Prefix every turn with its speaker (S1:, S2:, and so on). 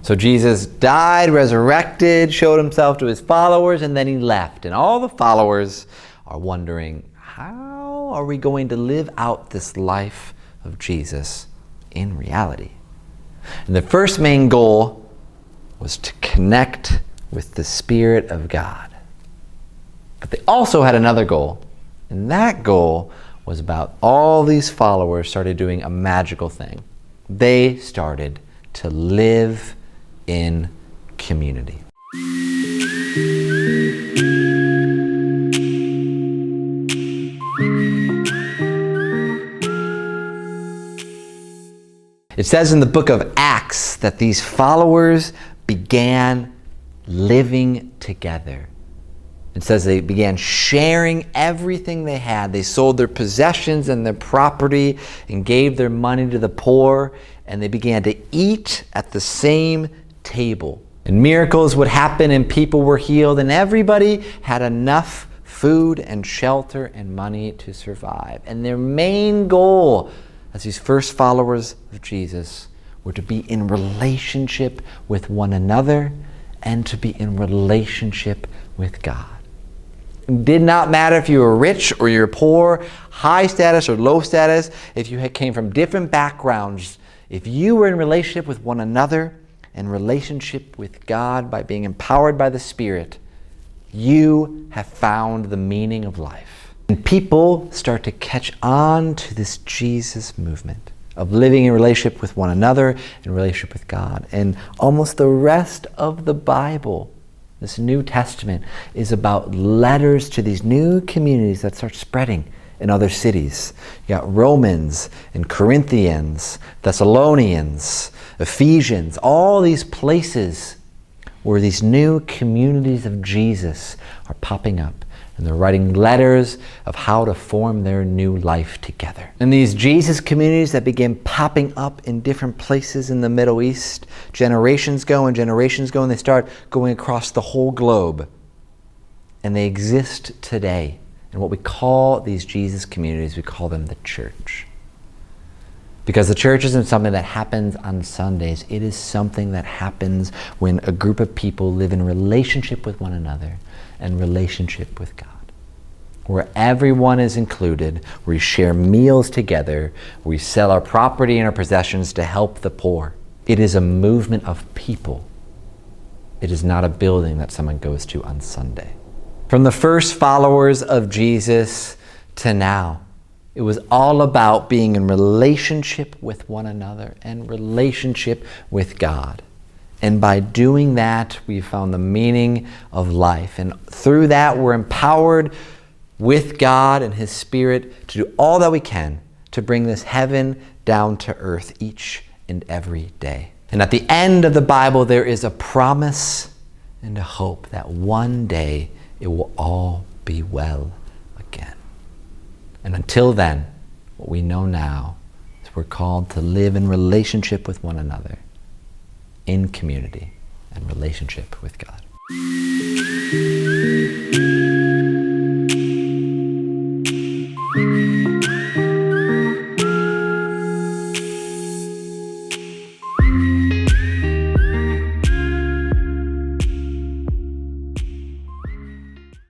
S1: So Jesus died, resurrected, showed himself to his followers, and then he left. And all the followers are wondering, how are we going to live out this life of Jesus in reality? And the first main goal was to connect with the Spirit of God. But they also had another goal, and that goal was about all these followers started doing a magical thing. They started to live in community. It says in the book of Acts that these followers began living together. It says they began sharing everything they had. They sold their possessions and their property and gave their money to the poor, and they began to eat at the same table. And miracles would happen and people were healed, and everybody had enough food and shelter and money to survive. And their main goal as these first followers of Jesus were to be in relationship with one another and to be in relationship with God. It did not matter if you were rich or you're poor, high status or low status, if you came from different backgrounds. If you were in relationship with one another and relationship with God by being empowered by the Spirit, you have found the meaning of life. And people start to catch on to this Jesus movement of living in relationship with one another, in relationship with God. And almost the rest of the Bible, this New Testament, is about letters to these new communities that start spreading in other cities. You got Romans and Corinthians, Thessalonians, Ephesians, all these places where these new communities of Jesus are popping up. And they're writing letters of how to form their new life together. And these Jesus communities that began popping up in different places in the Middle East, generations go and they start going across the whole globe. And they exist today. And what we call these Jesus communities, we call them the church. Because the church isn't something that happens on Sundays. It is something that happens when a group of people live in relationship with one another and relationship with God, where everyone is included, where we share meals together, where we sell our property and our possessions to help the poor. It is a movement of people. It is not a building that someone goes to on Sunday. From the first followers of Jesus to now, it was all about being in relationship with one another and relationship with God. And by doing that, we found the meaning of life. And through that, we're empowered with God and His Spirit to do all that we can to bring this heaven down to earth each and every day. And at the end of the Bible, there is a promise and a hope that one day it will all be well again. And until then, what we know now is we're called to live in relationship with one another, in community and relationship with God.